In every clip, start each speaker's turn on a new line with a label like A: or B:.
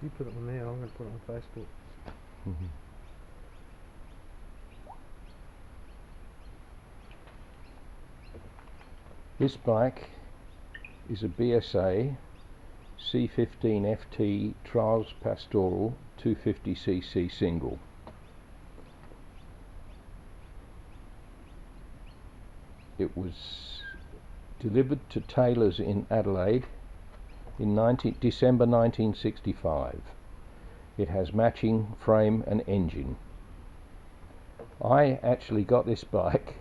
A: You put it on there, I'm going to put it on Facebook.
B: This bike is a Bsa C15Ft Trials Pastoral 250cc single. It was delivered to Taylor's in Adelaide in December 1965. It has matching frame and engine. I actually got this bike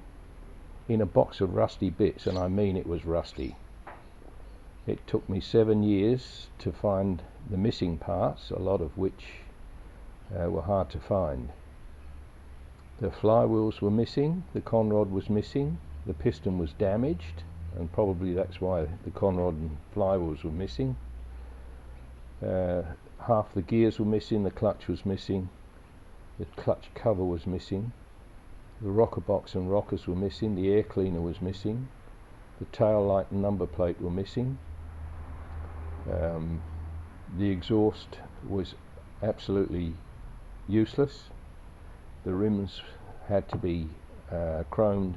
B: in a box of rusty bits, and I mean it was rusty. It took me 7 years to find the missing parts, a lot of which were hard to find. The flywheels were missing, the conrod was missing, the piston was damaged, and probably that's why the conrod and flywheels were missing. Half the gears were missing, the clutch was missing, the clutch cover was missing, the rocker box and rockers were missing, the air cleaner was missing, the tail light and number plate were missing. The exhaust was absolutely useless. The rims had to be chromed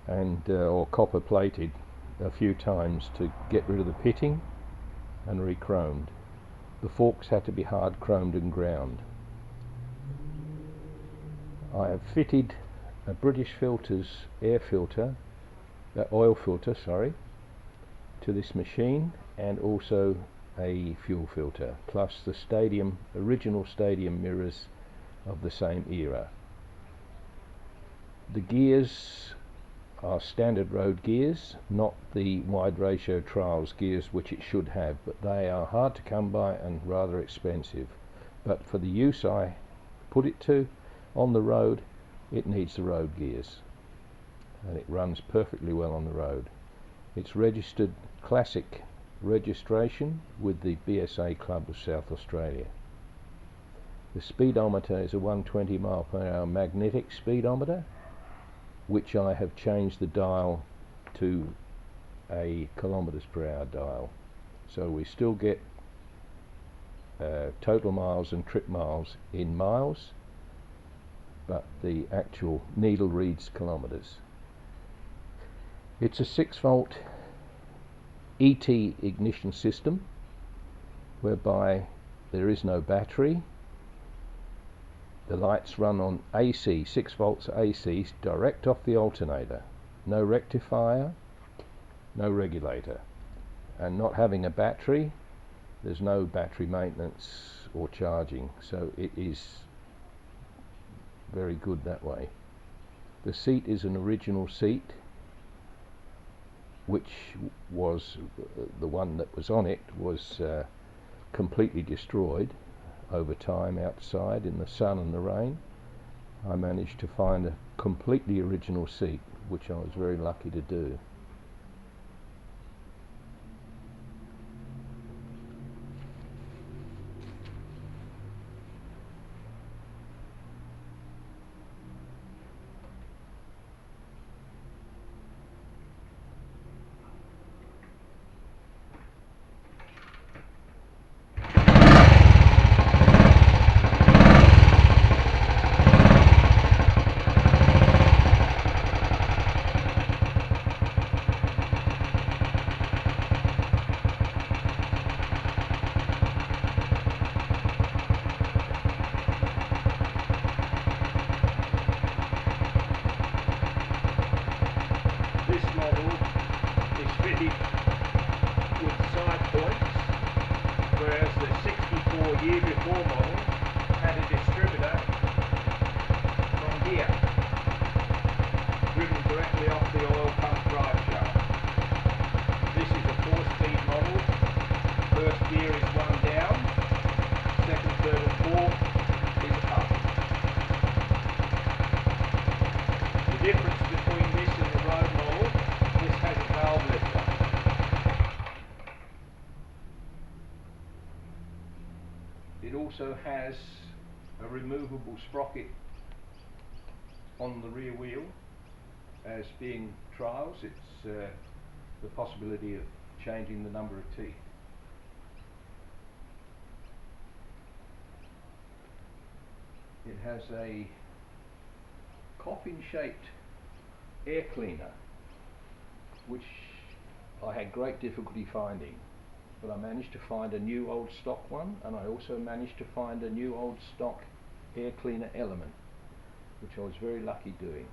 B: and or copper plated a few times to get rid of the pitting and re-chromed. The forks had to be hard chromed and ground. I have fitted a British Filters air filter, oil filter, sorry, to this machine, and also a fuel filter, plus the original stadium mirrors of the same era. The gears are standard road gears, not the wide ratio trials gears which it should have, but they are hard to come by and rather expensive. But for the use I put it to on the road, it needs the road gears, and it runs perfectly well on the road. It's registered classic registration with the Bsa Club of South Australia. The speedometer is a 120 mph magnetic speedometer, which I have changed the dial to a km/h dial. So we still get total miles and trip miles in miles, but the actual needle reads kilometres. It's a 6-volt ET ignition system, whereby there is no battery. The lights run on AC, 6 volts AC, direct off the alternator. No rectifier, no regulator. And not having a battery, there's no battery maintenance or charging, so it is very good that way. The seat is an original seat, which was the one that was on it was completely destroyed over time outside in the sun and the rain. I managed to find a completely original seat, which I was very lucky to do. This model is fitted with side points, whereas the 64 year before model had a distributor from here, driven directly off the oil pump drive shaft. This is a 4-speed model. First gear is 1 down, second, third and fourth is up. The difference between this and the road model, this has a valve lifter. It also has a removable sprocket on the rear wheel. As being trials, it's the possibility of changing the number of teeth. it has a coffin shaped air cleaner, which I had great difficulty finding, but I managed to find a new old stock one, and I also managed to find a new old stock air cleaner element, which I was very lucky doing.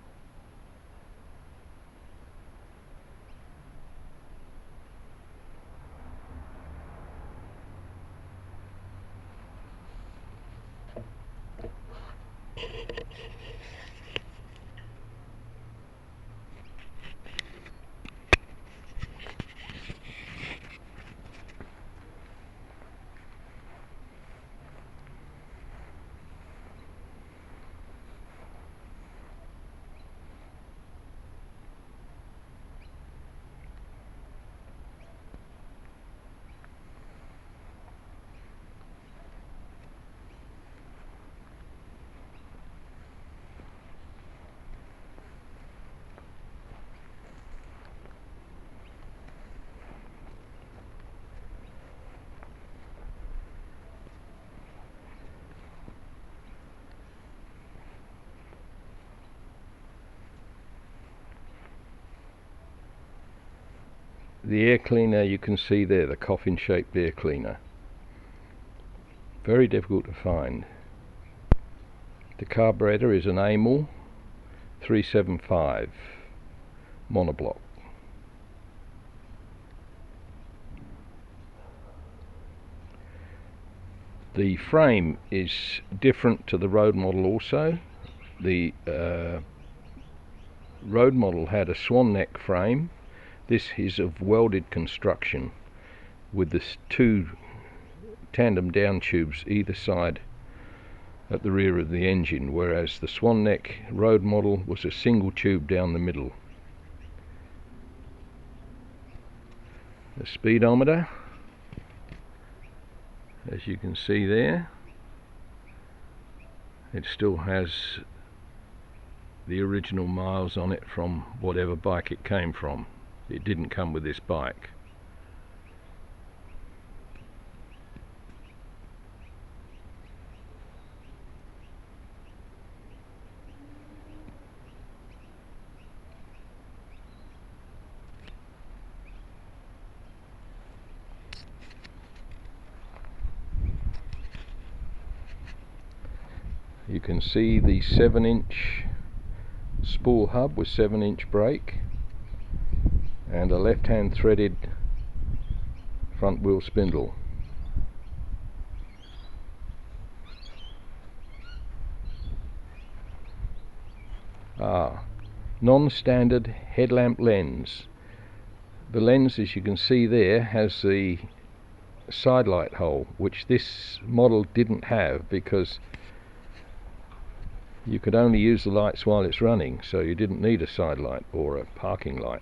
B: The air cleaner you can see there, the coffin shaped air cleaner, very difficult to find. The carburetor is an Amel 375 monoblock. The frame is different to the road model also. The road model had a swan neck frame. This is of welded construction with the two tandem down tubes either side at the rear of the engine, whereas the swan neck road model was a single tube down the middle. The speedometer, as you can see there, it still has the original miles on it from whatever bike it came from. It didn't come with this bike. You can see the 7-inch spool hub with 7-inch brake and a left-hand threaded front wheel spindle. Non-standard headlamp lens. The lens, as you can see there, has the side light hole, which this model didn't have because you could only use the lights while it's running, so you didn't need a side light or a parking light.